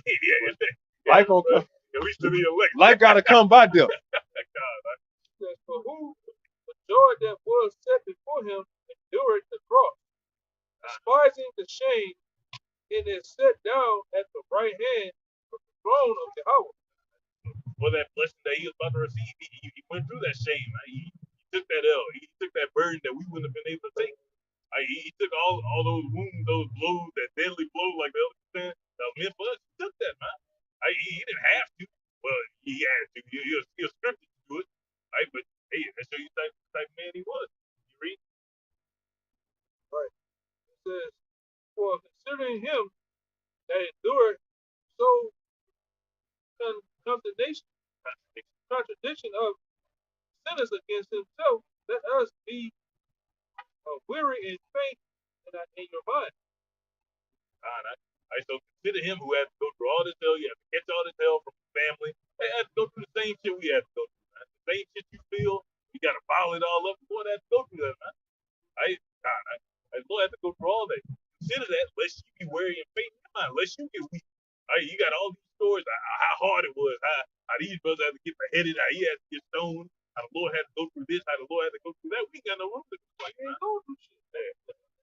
Life gonna come. At least to the elect. Life got to come by death. For who the joy that was set before him endured the cross, despising the shame, and is set down at the right hand of the throne of Yahweh. For that blessing that he was about to receive, he went through that shame. Right? He took that L. He took that burden that we wouldn't have been able to take. Right? He took all those wounds, those blows, that deadly blow, like the other said, that was meant for us. He took that, man. Right? He didn't have to. Well, he had to. He was scripted to do it. Right? But hey, that shows you the type of man he was. You read? Right. It says, for considering him that endured so contradiction of sinners against himself, let us be weary in faith and in your mind. Right, so consider him who had to go through all this hell. You have to catch all this hell from his family. They had to go through the same shit we had to go through, man. The same shit you feel, you got to follow it all up. The Lord had to go through that, man. Right? The Lord had to go through all that. Consider that, lest you be weary in faith, unless you get weak. Right? You got all these stories, how hard it was, how these brothers had to get beheaded, how he had to get stoned, how the Lord had to go through this, how the Lord had to go through that. We ain't got no room to complain. We ain't going through shit.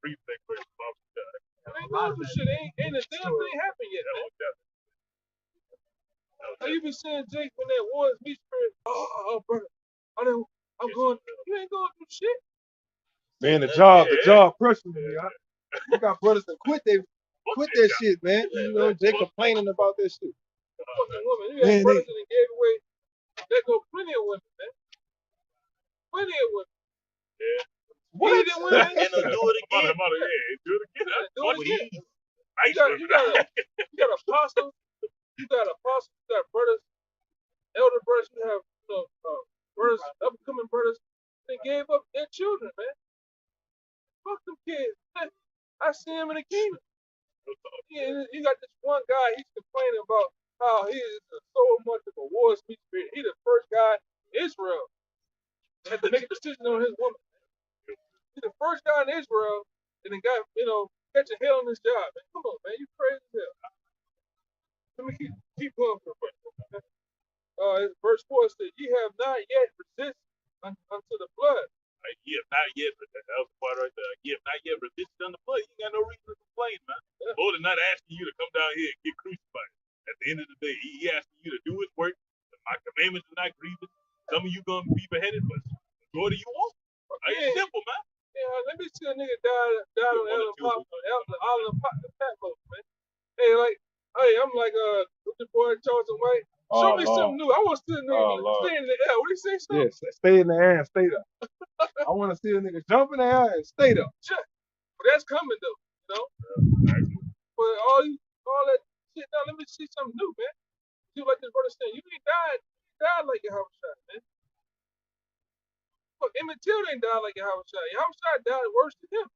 Read that question, Bob. Ain't going through shit. Ain't a damn thing happened yet, man. How you be saying, Jake, when that was me spirit? Oh, brother, you ain't going through shit. Man, the job pressure me. You got brothers that quit that shit, man. You know, they complaining about that shit. Fucking woman. You got brothers that gave away. There go plenty of women, man. Plenty of women. Yeah. What? And do it again. Do it again. You got apostles. You got brothers, elder brothers. You have brothers, upcoming brothers. They gave up their children, man. Fuck them kids. I see them in the kingdom. Yeah, you got this one guy, he's complaining about how he is so much of a war speech spirit. He the first guy in Israel that had to make a decision on his woman. He's the first guy in Israel, and the guy, catching hell on his job. Man, come on, man, you crazy as hell. Let me keep going for a minute. Verse 4 says, "Ye have not yet resisted unto the blood." Like, you have not yet, that was the part right there. You have not yet resisted on the blood. You ain't got no reason to complain, man. The Lord is not asking you to come down here and get crucified. At the end of the day, He asking you to do His work. My commandments are not grievous. Some of you gonna be beheaded, but majority you won't. Like, it's simple, man. Yeah, let me see a nigga die on Island Patmos, man. Hey, I'm like, what's the boy Charleston White? Show me something new. I want to see a nigga stay in the air. What do you say, something? Yes, stay in the air and stay there. I want to see a nigga jump in the air and stay there. Sure. But that's coming though, But all that shit, now let me see something new, man. See, like this brother saying, you ain't died like your house shot, man. Look, Emmett Till didn't die like your house shot. Your house shot died worse than him.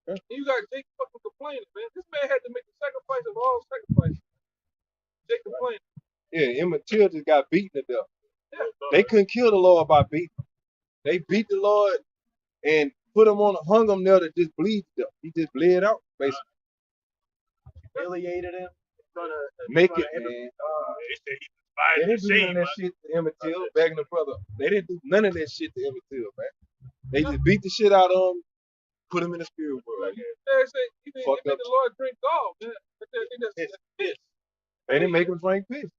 And you got Jake fucking complaining, man. This man had to make the sacrifice of all sacrifices. Jake complaining. Yeah, Emmett Till just got beaten to death. Yeah. They couldn't kill the Lord by beating him. They beat the Lord and hung him there to just bleed to death. He just bled out, basically. Humiliated him in front of Naked, man. They said he They despised didn't do the none of shame, that shit to Emmett Till, begging the brother. They didn't do none of that shit to Emmett Till, man. They just beat the shit out of him, put him in the spirit world. They say he made the Lord drink gall, man. That's piss. They didn't make him drink piss.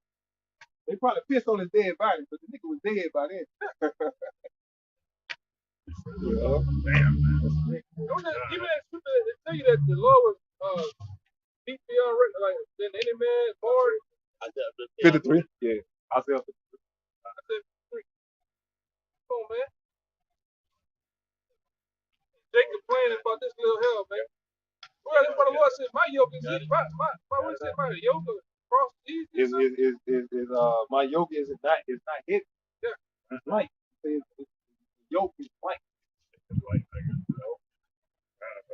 They probably pissed on his dead body, but the nigga was dead by then. Even that scripture, they tell you that the Lord was beat beyond like than any man born. 53, yeah. Isaiah 53. I said 3. Come on, man. Jake complaining about this little hell, man. Well, that's what the Lord said. My yoke is easy. What is it? My yoke cross easy. My yoke is not heavy. Yeah. It's light. The yoke is light.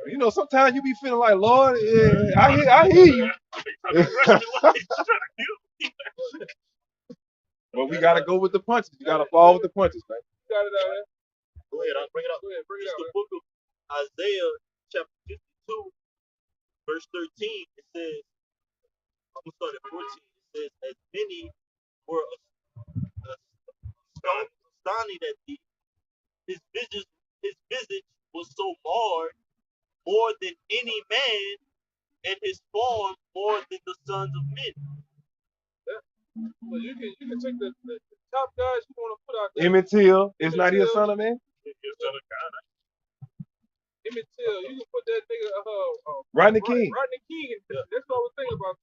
You know, sometimes you be feeling like, Lord, yeah, I hear you. But we gotta go with the punches. You gotta fall with the punches, man. You got it out there. Go ahead, I'll bring it up. Go ahead, bring it It's out. the book of Isaiah, chapter 52, verse 13. It says, I'm going to start at 14. It says, as many were astonished at thee, his visage was so marred more than any man, and his form more than the sons of men. Well, you can take the top guys you want to put out there. Emmett Till is not he a son of man? Emmett Till, you can put that nigga Rodney King. Rodney King. That's what I was thinking about.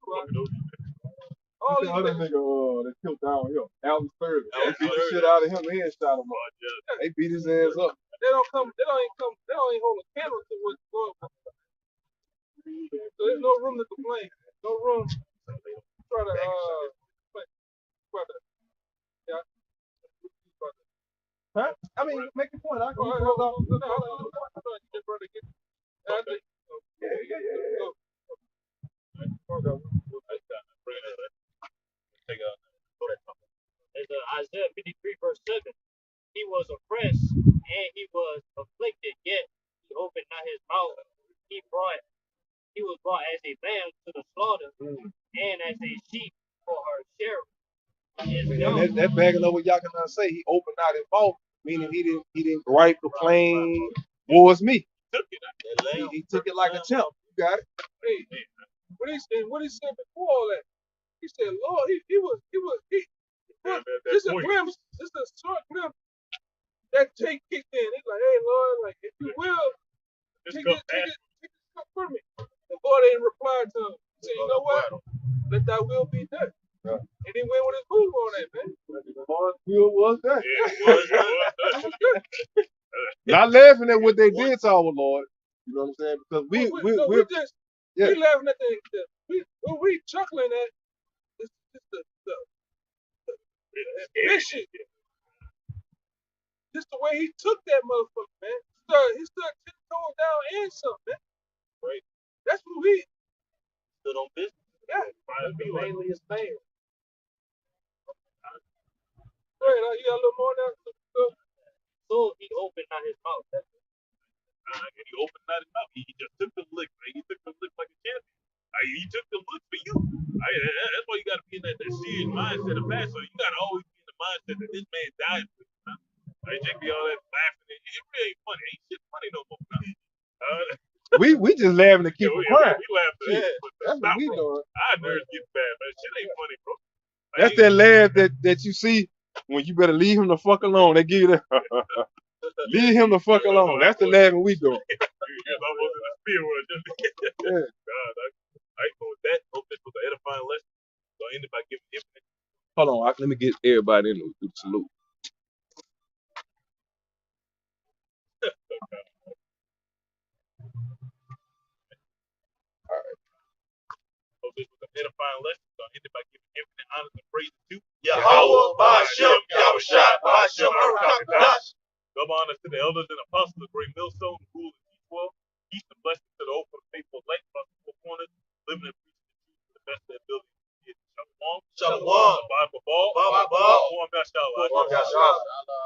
All these other nigga that killed down here. Alvin Sturdy. They beat the shit out of him and shot him up. They beat his ass up. They don't hold a candle to what's going on. So there's no room to complain. No room to try to Huh? I mean, make your point. I go. Isaiah 53 verse 7. He was oppressed and he was afflicted, yet he opened not his mouth. He was brought as a lamb to the slaughter, and as a sheep for her share. And that bagging up what y'all cannot say. He opened out his mouth, meaning he didn't gripe, complain, was me. He took it like a champ. You got it. Hey, what he said before all that? He said, Lord, this is a glimpse, this is a short glimpse that Jake kicked in. He's like, hey, Lord, like, if you will, take this cup from me. The Lord ain't replied to him. He said, you know what? Let thy will be done. Yeah. And he went with his move on that, man. The Lord's will was done. Yeah, Not laughing at what they did to our Lord. You know what I'm saying? Because we laughing at we chuckling at it's just the ambition. Just the way he took that motherfucker, man. He stood 10 toes down and something, man. Right? That's what we stood on business. Yeah, Might be like, mainly his fans. Great, you got a little more now? So he opened not his mouth. and he opened that his mouth. He just took the lick, man. He took the lick like a champion. He took the lick for you. That's why you got to be in that serious mindset of that. So you got to always be in the mindset that this man died for you. Just be all that laughing. It really ain't funny. Ain't shit funny no more. We just laughing to keep from crying. We laugh at it. That's what we doing. Our nerves get bad, man. Shit ain't funny, bro. That's that laugh that you see when you better leave him the fuck alone. They give you that. Leave him the fuck alone. That's the laughing we doing. He was almost in the spirit world. Yeah. God, I ain't going with that. Hope this was an edifying lesson. So I ended by giving infinite. Hold on, let me get everybody in the salute. Hope this was an edifying lesson. So I ended by giving infinite honor and praise to Yahweh, Ba'ashem, Yahushua, Ba'ashem, Barakakadash. Double honors to the elders and apostles of Great Millstone, who rule in G12. Peace and blessings to the open faithful elect across the four corners, living and preaching the truth to the best of their ability. Shalom. Shalom. Bible ball. Bible ball. Form Yashala.